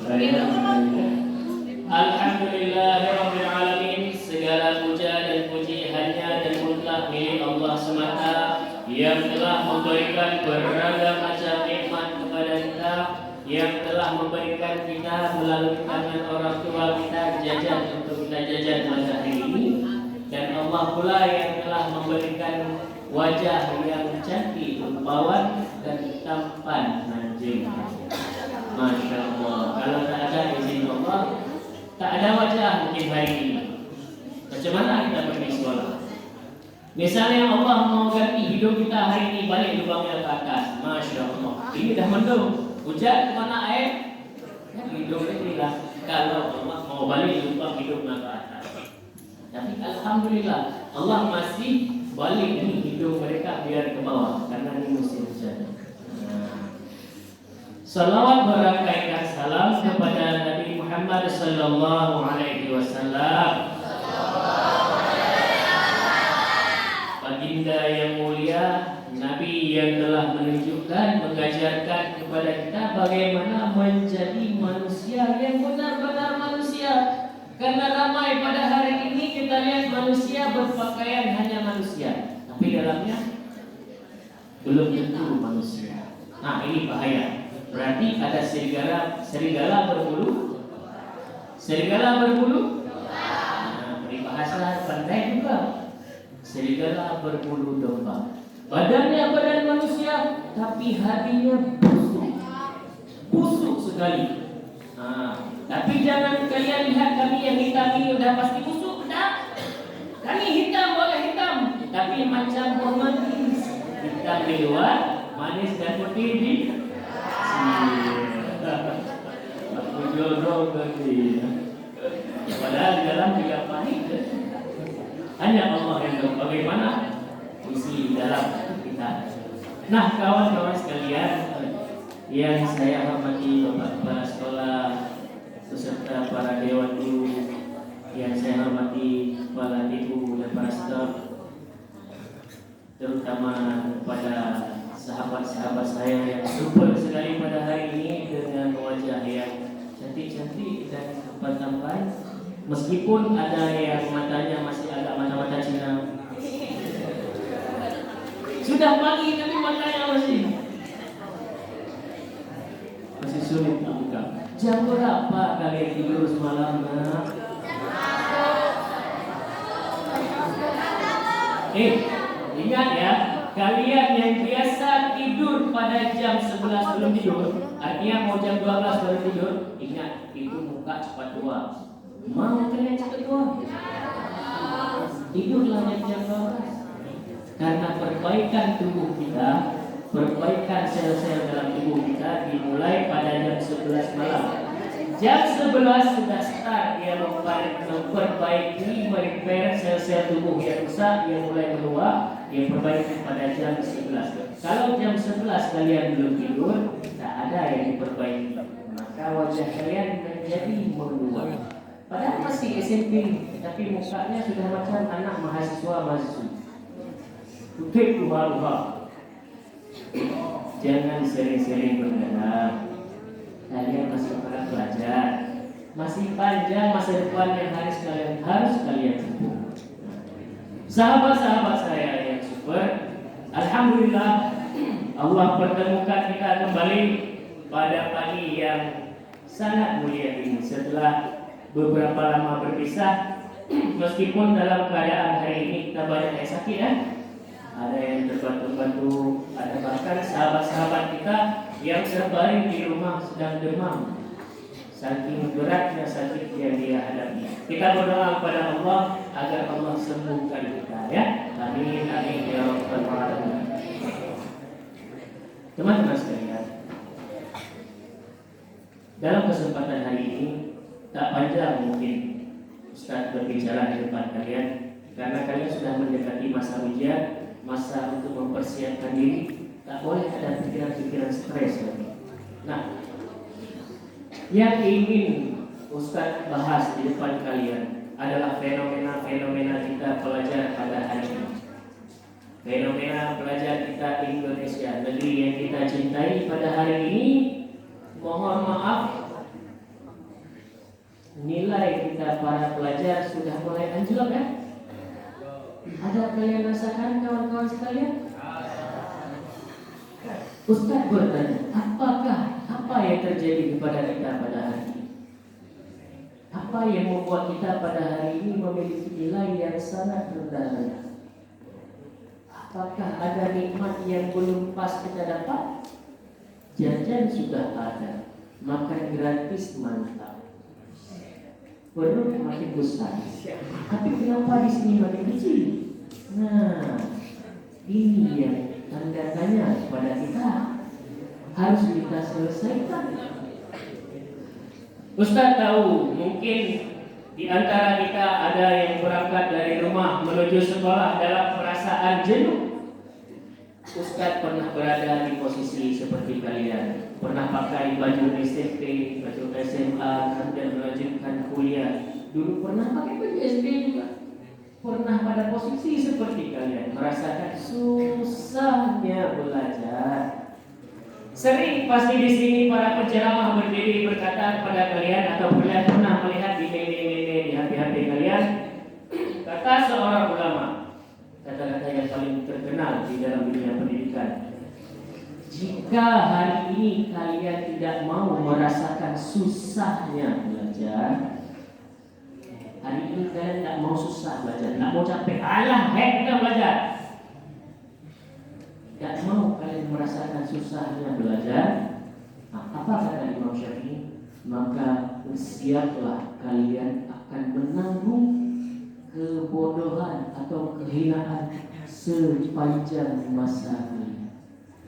Alhamdulillahirabbil alamin. Segala puja dan puji hanya dan mutlak milik Allah semata yang telah memberikan beragam macam nikmat kepada kita, yang telah memberikan kita melalui tangan orang tua kita jajan untuk kita jajan pada hari ini, dan Allah pula yang telah memberikan wajah yang cantik, rupawan dan tampan manjing. Masya Allah. Kalau tak ada izin Allah, tak ada wajah mungkin hari ini. Macam mana kita pergi sekolah? Misalnya Allah mau ganti hidup kita hari ini, balik lubangnya ke atas. Masya Allah. Ini dah mendung. Hujan kemana air? Hidup ini lah. Kalau Allah mau balik lubang hidupnya ke atas. Tapi Alhamdulillah, Allah masih balik ini hidup mereka biar ke bawah, karena ini musim hujan. Salawat berakaikan salam kepada Nabi Muhammad sallallahu alaihi wasallam, baginda yang mulia, Nabi yang telah menunjukkan, mengajarkan kepada kita bagaimana menjadi manusia yang benar-benar manusia. Karena ramai pada hari ini kita lihat manusia berpakaian hanya manusia, tapi dalamnya belum tentu manusia. Nah, ini bahaya. Berarti ada serigala berbulu. Serigala berbulu. Nah, peribahasa pandai juga. Serigala berbulu domba. Badannya badan manusia, tapi hatinya busuk. Busuk sekali. Nah, tapi jangan kalian lihat kami yang hitam ini udah pasti busuk, tak? Kami hitam boleh hitam, tapi macam romantis. Hitam di luar, manis dan putih di aku jodoh ganti. Padahal di dalam juga panik. Hanya Allah yang tahu bagaimana isi dalam kita. Nah, kawan-kawan sekalian yang saya hormati, Bapak Kepala Sekolah beserta para dewan guru, yang saya hormati kepala ibu dan para staf, terutama kepada sahabat-sahabat saya yang super sekali pada hari ini dengan wajah yang cantik-cantik dan tampan. Meskipun ada yang matanya masih agak mata-mata Cina. Sudah pagi tapi matanya masih sulit buka. Jam berapa kalian tidur semalam? Ingat ya, kalian yang biasa tidur pada jam 11 belum tidur, artinya mau jam 12 baru tidur, ingat itu muka cepat tua. Mau kalian cepat tua? Tidurlah jam 12. Karena perbaikan tubuh kita, perbaikan sel-sel dalam tubuh kita dimulai pada jam 11 malam. Jam 11 sudah start dia memperbaiki, merepair sel-sel tubuh yang rusak, yang mulai meluap, dia perbaiki pada jam 11. Kalau jam 11 kalian belum tidur, tak ada yang diperbaiki, maka wajah kalian menjadi meluap. Padahal masih SMP, tapi mukanya sudah macam anak mahasiswa-mahasiswa. Tutup luha-luha. Jangan sering-sering bergerak. Kalian masih para pelajar, masih panjang masa depan yang harus kalian tempuh. Sahabat-sahabat saya yang super, alhamdulillah Allah pertemukan kita kembali pada pagi yang sangat mulia ini setelah beberapa lama berpisah. Meskipun dalam keadaan hari ini kita banyak yang sakit ya. Ada yang terbantu-bantu, ada bahkan sahabat-sahabat kita yang terbaring di rumah sedang demam, saking beratnya sakit yang dia hadapi. Kita berdoa kepada Allah agar Allah sembuhkan kita ya. Amin amin ya rabbal alamin. Teman-teman sekalian, dalam kesempatan hari ini tak panjang mungkin Ustaz berbicara di depan kalian, karena kalian sudah mendekati masa ujian, masa untuk mempersiapkan diri. Tak boleh ada pikiran-pikiran stres lagi. Nah, yang ingin Ustaz bahas di depan kalian adalah fenomena-fenomena kita pelajar pada hari ini. Fenomena pelajar kita Indonesia, negeri yang kita cintai pada hari ini. Mohon maaf, para pelajar sudah mulai anjlok ya? Ada kalian rasakan kawan-kawan sekalian? Ustaz bertanya, apa yang terjadi kepada kita pada hari ini? Apa yang membuat kita pada hari ini memiliki nilai yang sangat rendah? Apakah ada nikmat yang belum pas kita dapat? Jajan sudah ada, makan gratis mantap, perut makin besar. Tapi kenapa di sini makin kecil? Nah, ini yang tanda tanya kepada kita, harus kita selesaikan. Ustaz tahu mungkin di antara kita ada yang berangkat dari rumah menuju sekolah dalam perasaan jenuh. Ustaz pernah berada di posisi seperti kalian, pernah pakai baju SMP, baju SMA, dan melanjutkan kuliah. Dulu pernah pakai baju SD juga. Pernah pada posisi seperti kalian, merasakan susahnya belajar. Sering pasti di sini para penceramah berdiri berkata kepada kalian, atau kalian pernah melihat di media di HP kalian, kata seorang ulama, kata-kata yang paling terkenal di dalam dunia pendidikan. Jika hari ini kalian tidak mau merasakan susahnya belajar, hari ini kalian tidak mau susah belajar, tidak mau capek, kita belajar. Tidak mau kalian merasakan susahnya belajar. Apa kata Imam Syafi'i? Maka bersiaplah kalian akan menanggung kebodohan atau kehinaan sepanjang masa kalian.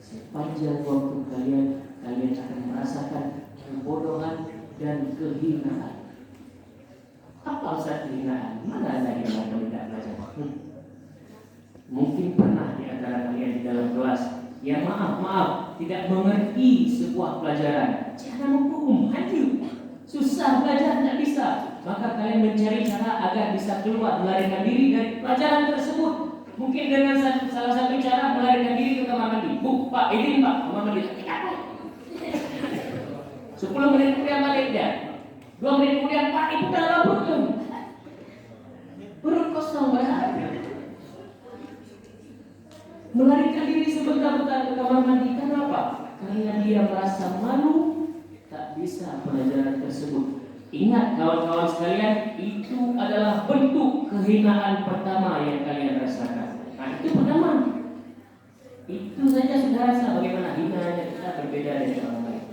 Sepanjang waktu kalian akan merasakan kebodohan dan kehinaan. Apa Ustaz kehinaan? Mana ada yang kalau tidak belajar? Mungkin pernah di antara kalian di dalam kelas yang maaf tidak mengerti sebuah pelajaran, cara hukum hancur, susah belajar tidak bisa, maka kalian mencari cara agar bisa keluar, melarikan diri dari pelajaran tersebut. Mungkin dengan salah satu cara melarikan diri ke kamar mandi. Pak, izin Pak, kamar mandi. 10 menit kemudian balik dia. 2 menit kemudian Pak, itu dalam perut kosong berharap. Melarikan diri sebentar-bentar ke kamar mandi. Kenapa? Karena dia merasa malu tak bisa pelajaran tersebut. Ingat kawan-kawan sekalian, itu adalah bentuk kehinaan pertama yang kalian rasakan. Nah, itu pertama. Itu saja sudah rasa bagaimana hinaannya kita berbeda dari orang lain.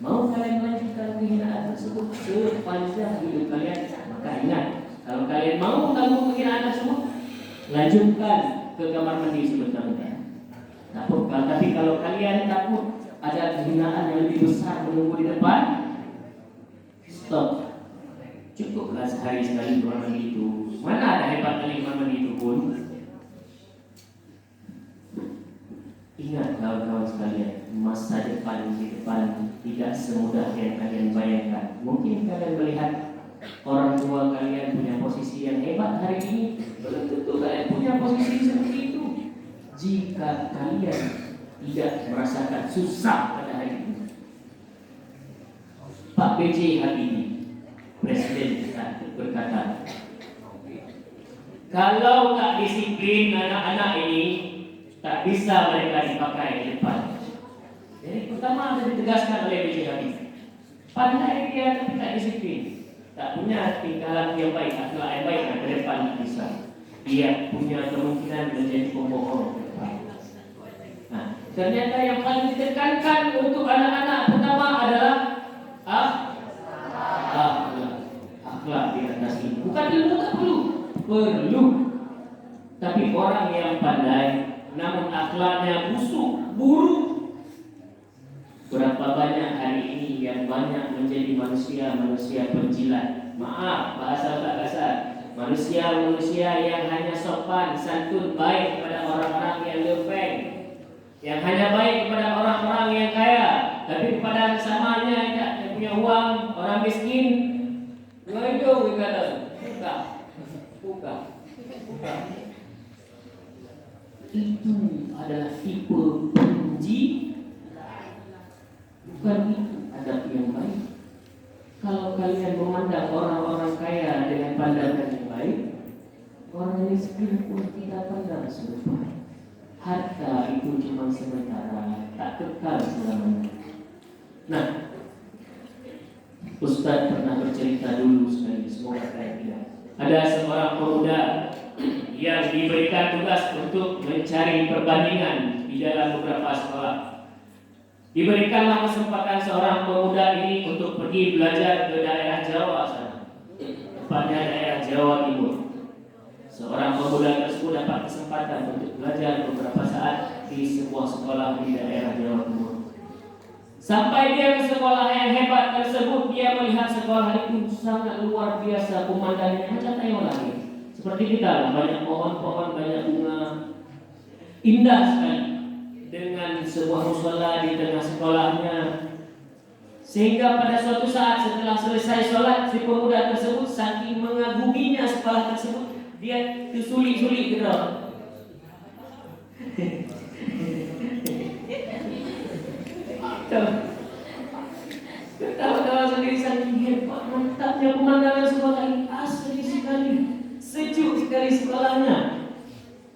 Mau kalian melanjutkan kehinaan tersebut sepanjang hidup kalian, maka ingat, kalau kalian mau tanggung kehinaan tersebut, lanjutkan ke kamar mandi sebentar-bentar. Tapi kalau kalian takut ada kehinaan yang lebih besar menunggu di depan, stop. Cukuplah sehari sekali kamar mandi itu. Mana ada hebat kali kamar mandi itu pun. Ingat kawan-kawan sekalian, masa depan di depan tidak semudah yang kalian bayangkan. Mungkin kalian melihat orang tua kalian punya posisi yang hebat hari ini, belum tentu kalian punya posisi seperti itu. Jika kalian tidak merasakan susah pada hari ini. Pak B.J. Habibie, Presiden kita, berkata, kalau tak disiplin anak-anak ini, tak bisa mereka dipakai di depan. Jadi pertama harus ditegaskan oleh B.J. Habibie. Pandai dia tapi tak disiplin, tak punya tingkah laku yang baik, akhlak yang baik, ke depan tak bisa. Dia punya kemungkinan menjadi pembohong. Nah, ternyata yang paling ditekankan untuk anak-anak pertama adalah akhlak di atas ini. Bukan ilmu tak perlu. Tapi orang yang pandai namun akhlaknya busuk, buruk. Berapa banyak hari ini yang banyak menjadi manusia penjilat. Maaf, bahasa tak kasar. Manusia yang hanya sopan, santun, baik kepada orang-orang yang lembek, yang hanya baik kepada orang-orang yang kaya, tapi kepada sesamanya yang punya uang, orang miskin, waduh, buka. Itu adalah tipe bukan itu adab yang baik. Kalau kalian memandang orang-orang kaya dengan pun tidak pernah serupa. Harta itu cuma sementara, tak kekal selamanya. Nah, Ustaz pernah bercerita dulu sekali, semoga saya tidak. Ada seorang pemuda yang diberikan tugas untuk mencari perbandingan di dalam beberapa sekolah. Diberikanlah kesempatan seorang pemuda ini untuk pergi belajar ke daerah Jawa sana, tepatnya daerah Jawa Timur. Seorang pemuda tersebut dapat kesempatan untuk belajar beberapa saat di sebuah sekolah di daerah Jawa Timur. Sampai dia ke sekolah yang hebat tersebut, dia melihat sekolah itu sangat luar biasa pemandangannya, macam tengok langit. Seperti kita lah, banyak pohon-pohon, banyak bunga, indah sekali. Dengan sebuah mushola di tengah sekolahnya. Sehingga pada suatu saat setelah selesai sholat, si pemuda tersebut saking mengaguminya sekolah tersebut, dia tersulik-sulik gitu. Ketawa-tawa sendiri saking hebat, mantapnya pemandangan sekolah ini, asli sekali, sejuk sekali sekolahnya.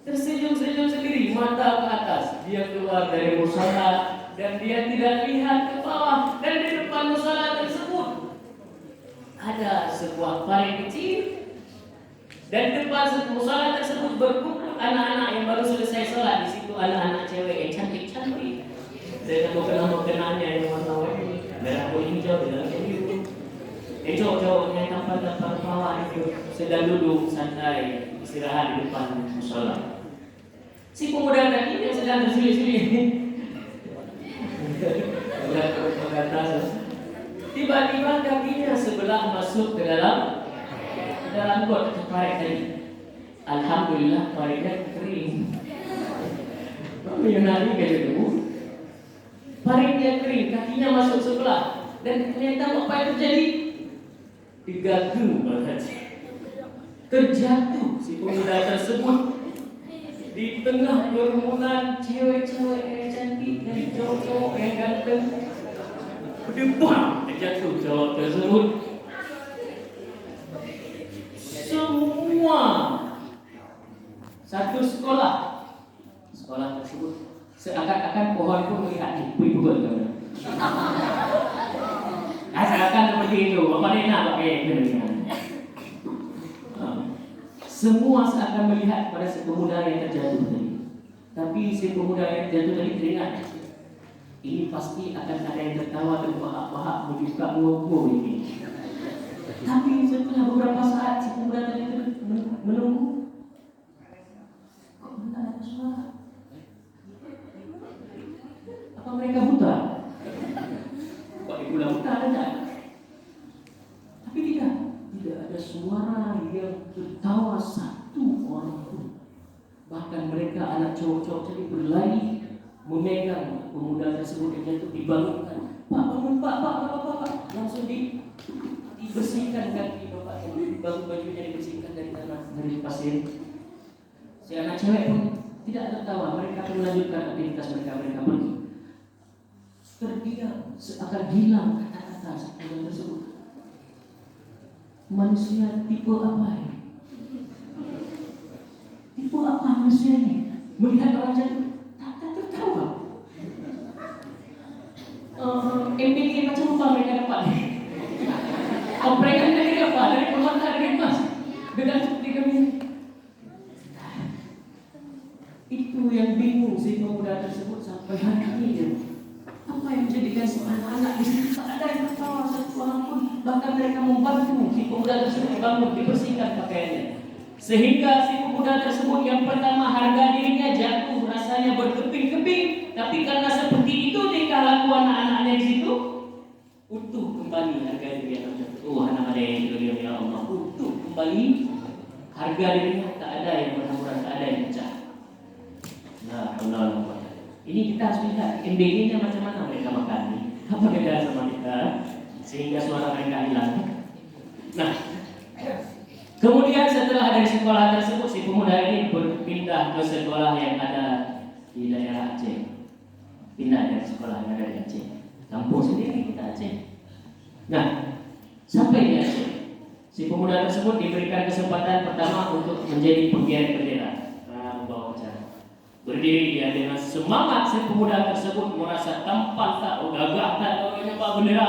Tersenyum-senyum sendiri, mata ke atas. Dia keluar dari mushola dan dia tidak lihat ke bawah. Dan di depan mushola tersebut ada sebuah parit kecil. Dan depan mushola tersebut berkumpul anak-anak yang baru selesai sholat. Di situ anak-anak cewek yang cantik-cantik dengan mukena-mukenanya yang warna-warni, merah kuning hijau dan biru. Cowok-cowok yang tampar-tampar bawah itu sedang duduk santai istirahat di depan mushola. Si pemuda tadi yang sedang tersulit-sulit tiba-tiba kakinya sebelah masuk ke dalam got parit tadi. Alhamdulillah paritnya kering. Mengenali kayak gitu. Paritnya kering, kakinya masuk sebelah. Dan ternyata apa yang terjadi? Digagu banget. Terjatuh si pemuda tersebut di tengah kerumunan cewek-cewek yang cantik dan cowok-cowok yang ganteng. Berdebam terjatuh cowok tersebut. Semua satu sekolah tersebut seakan-akan pohon pun melihat ibu-ibu kan. Seakan seperti itu. Bapak Nena pakai itu. Semua seakan melihat pada si pemuda yang terjatuh tadi. Tapi si pemuda yang terjatuh tadi teringat, ini pasti akan ada yang tertawa dan bahak-bahak membuka muka ini. Tapi setelah beberapa saat si pemuda tadi menunggu, kok tidak ada suara? Apa mereka buta? Kok ibu buta ada? Tapi tidak ada suara yang tertawa satu orang pun. Bahkan mereka anak cowok-cowok tadi berlari memegang pemuda tersebut yang jatuh, dibangunkan. Pak, bangun Pak. Langsung dibersihkan kaki bapak, dibangun bajunya, dibersihkan dari tanah, dari pasir. Si anak cewek pun tidak tertawa. Mereka akan melanjutkan aktivitas mereka pergi. Terdiam, seakan hilang kata-kata sepemuda tersebut. Manusia tipe apa ini? Tipe apa manusia ini? Melihat orang jatuh, tak tertawa. MPG macam apa mereka dapat? Mereka dari apa? Dari pemantau dari mas. Dengan seperti kami. Itu yang bingung si pemuda tersebut sampai hari ini. Apa yang menjadikan anak-anak di sini tak ada yang tertawa satu orang pun. Bahkan mereka membantu si pemuda tersebut bangun, dibersihkan pakaiannya. Sehingga si pemuda tersebut yang pertama harga dirinya jatuh, rasanya berkeping-keping. Tapi karena seperti itu tingkah laku anak-anaknya di situ, utuh kembali harga dirinya. Anak-anak yang diam ya Allah, utuh kembali harga dirinya, tak ada yang berhamburan, tak ada yang pecah. Nah, Allah. Ini kita harus lihat MBG-nya macam mana mereka makan. Apa beda sama kita? Sehingga suara mereka hilang. Nah, kemudian setelah dari sekolah tersebut, si pemuda ini berpindah ke sekolah yang ada di daerah Aceh. Pindah dari sekolah yang ada di Aceh. Kampung sendiri kita Aceh. Nah, sampai di Aceh. Si pemuda tersebut diberikan kesempatan pertama untuk menjadi penggiat bendera. Membawa acara. Berdiri dia dengan semangat. Si pemuda tersebut merasa tampan tak, gagah tak, Pak bendera.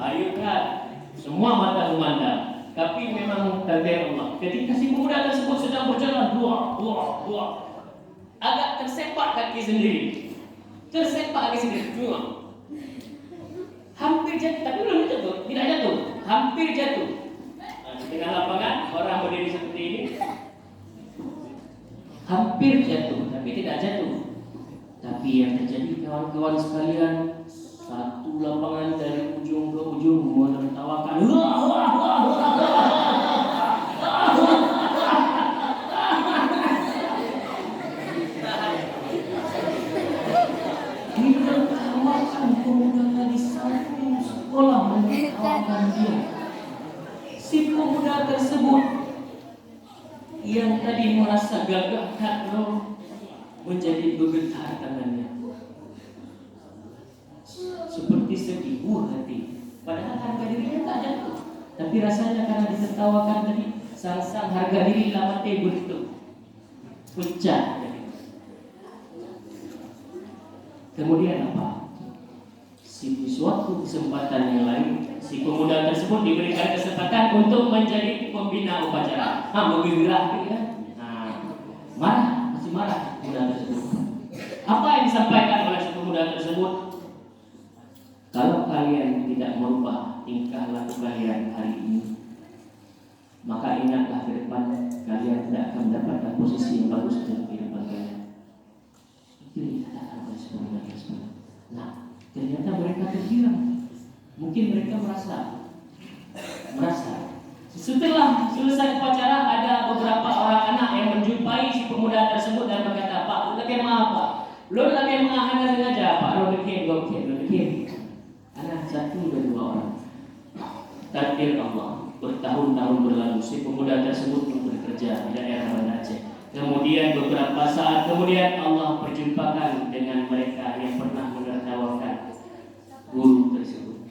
Ayo kan. Semua mata memandang. Tapi memang takdir Allah. Ketika si pemuda tersebut sedang berjalan, agak tersepak kaki sendiri. Hampir jatuh, tapi belum jatuh, tidak jatuh, hampir jatuh. Di tengah lapangan orang berdiri seperti ini, hampir jatuh, tapi tidak jatuh. Tapi yang terjadi kawan-kawan sekalian, satu lapangan dari ujung ke ujung menertawakan. Si pemuda tersebut yang tadi merasa gagah takro menjadi bergetar tangannya, seperti sedih hati. Padahal harga dirinya tak jatuh, tapi rasanya karena ditertawakan tadi, sang harga diri lama begitu pecah. Kemudian apa? Di suatu kesempatan yang lain, si pemuda tersebut diberikan kesempatan untuk menjadi pembina upacara. Bergerak dia. Masih marah pemuda tersebut. Apa yang disampaikan oleh si pemuda tersebut? Kalau kalian tidak merubah tingkah laku kalian hari ini, maka ingatlah ke depan kalian tidak akan mendapatkan posisi yang bagus dalam kehidupan kalian. Itu dikatakan oleh si pemuda tersebut. Ternyata mereka terdiam. Mungkin mereka merasa setelah selesai upacara, ada beberapa orang anak yang menjumpai si pemuda tersebut dan berkata, "Pak, lu lagi apa? Lu lagi mengahannya sengaja, Pak? Lu bikin. Anak satu dan dua orang. Takdir Allah, bertahun-tahun berlalu, si pemuda tersebut pun bekerja di daerah Banda Aceh. Kemudian beberapa saat kemudian Allah perjumpakan dengan mereka yang pernah menertawakan guru tersebut.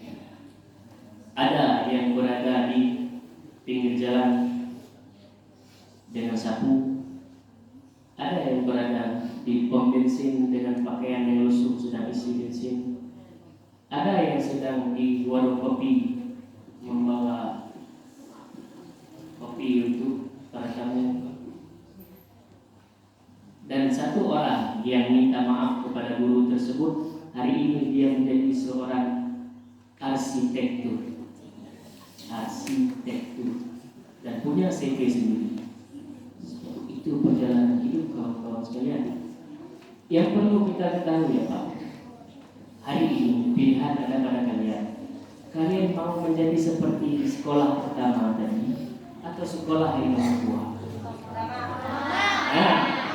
Ada yang berada di pinggir jalan dengan sapu, ada yang berada di pom bensin dengan pakaian yang lusuh sedang isi bensin, ada yang sedang di warung kopi membawa kopi untuk para tamu. Dan satu orang yang minta maaf kepada guru tersebut, hari ini dia menjadi seorang arsitektur dan punya CV sendiri. Itu perjalanan hidup kawan-kawan sekalian. Yang perlu kita ketahui ya Pak, hari ini pilihan ada pada kalian. Kalian mau menjadi seperti sekolah pertama tadi atau sekolah yang orang tua?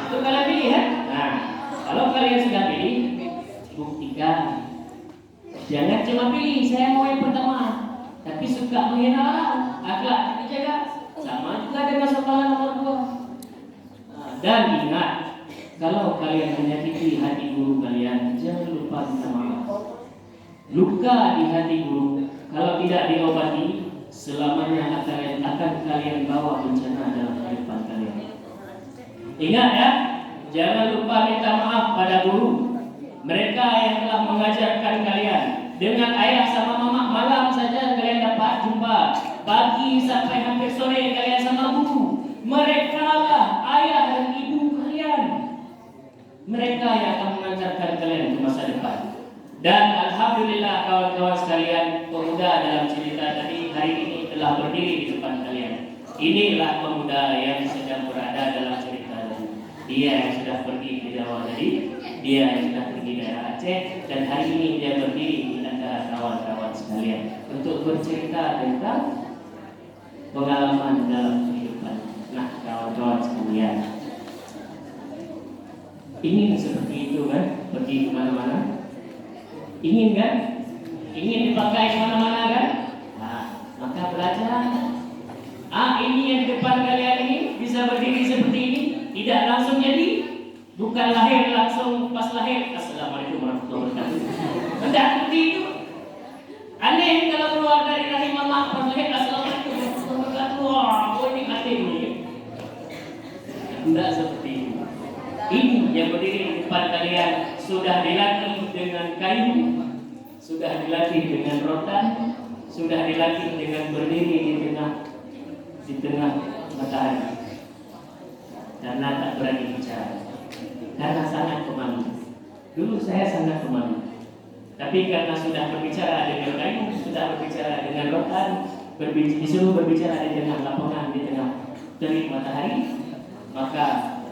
Itu kalian pilih ya. Kalau kalian sudah pilih, buktikan. Jangan cuma pilih saya mau yang pertama, tapi suka menghina orang, akhlak dijaga. Sama juga dengan sekolah nomor 2. Dan ingat, kalau kalian menyakiti hati guru kalian, jangan lupa minta maaf. Luka di hati guru kalau tidak diobati, selamanya akan kalian bawa bencana dalam kehidupan kalian. Ingat ya, jangan lupa minta maaf pada guru. Mereka yang telah mengajarkan kalian. Dengan ayah sama mama malam saja kalian dapat jumpa. Pagi sampai hampir sore kalian sama guru. Mereka lah ayah dan ibu kalian. Mereka yang akan mengajarkan kalian ke masa depan. Dan alhamdulillah kawan-kawan sekalian, pemuda dalam cerita tadi hari ini telah berdiri di depan kalian. Inilah pemuda yang sedang berada dalam cerita tadi. Dia yang sudah pergi ke Jawa tadi, dia yang sudah pergi daerah Aceh, dan hari ini dia berdiri di antara kawan-kawan sekalian untuk bercerita tentang pengalaman dalam kehidupan. Nah, kawan-kawan sekalian, ingin seperti itu kan? Pergi kemana-mana? Ingin kan? Ingin dipakai kemana-mana kan? Maka belajar. Ini yang di depan kalian ini bisa berdiri seperti ini, tidak langsung jadi, bukan lahir langsung pas lahir. Assalamualaikum warahmatullahi wabarakatuh. Tidak seperti itu. Aneh kalau keluar dari rahim mama pas lahir. Assalamualaikum. Tidak seperti itu. Ini yang berdiri di depan kalian sudah dilatih dengan kayu, sudah dilatih dengan rotan, sudah dilatih dengan berdiri di tengah matahari. Karena tak berani bicara, karena sangat pemalu. Dulu saya sangat pemalu. Tapi karena sudah berbicara dengan kayu, sudah berbicara dengan rotan, disuruh berbicara di tengah lapangan, di tengah terik matahari, maka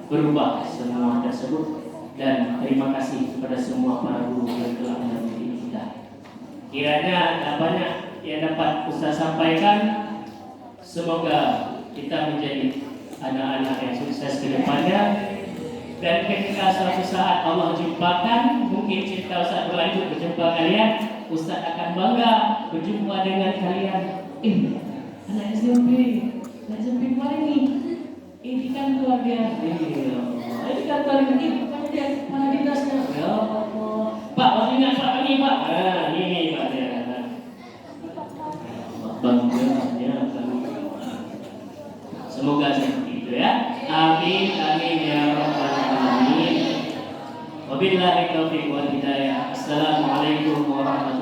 berubah semua tersebut. Dan terima kasih kepada semua para guru yang telah mendidik kita. Kiranya ada banyak yang dapat Ustaz sampaikan. Semoga kita menjadi anak-anak yang sukses ke depannya. Dan ketika suatu saat Allah jumpakan, mungkin cerita Ustaz berlanjut berjumpa kalian, Ustaz akan bangga berjumpa dengan kalian. Anak SMP kemarin nih, ini kan keluarga, ini kan keluarga ini, bukannya dia mana dinasnya? Ya Allah, Pak, masih ingat Pak ini Pak? Ini Pak dia. Bangganya semoga seperti itu ya. Amin amin ya rabbal alamin. Wabillahi taufiq wal hidayah. Assalamualaikum warahmatullahi wabarakatuh.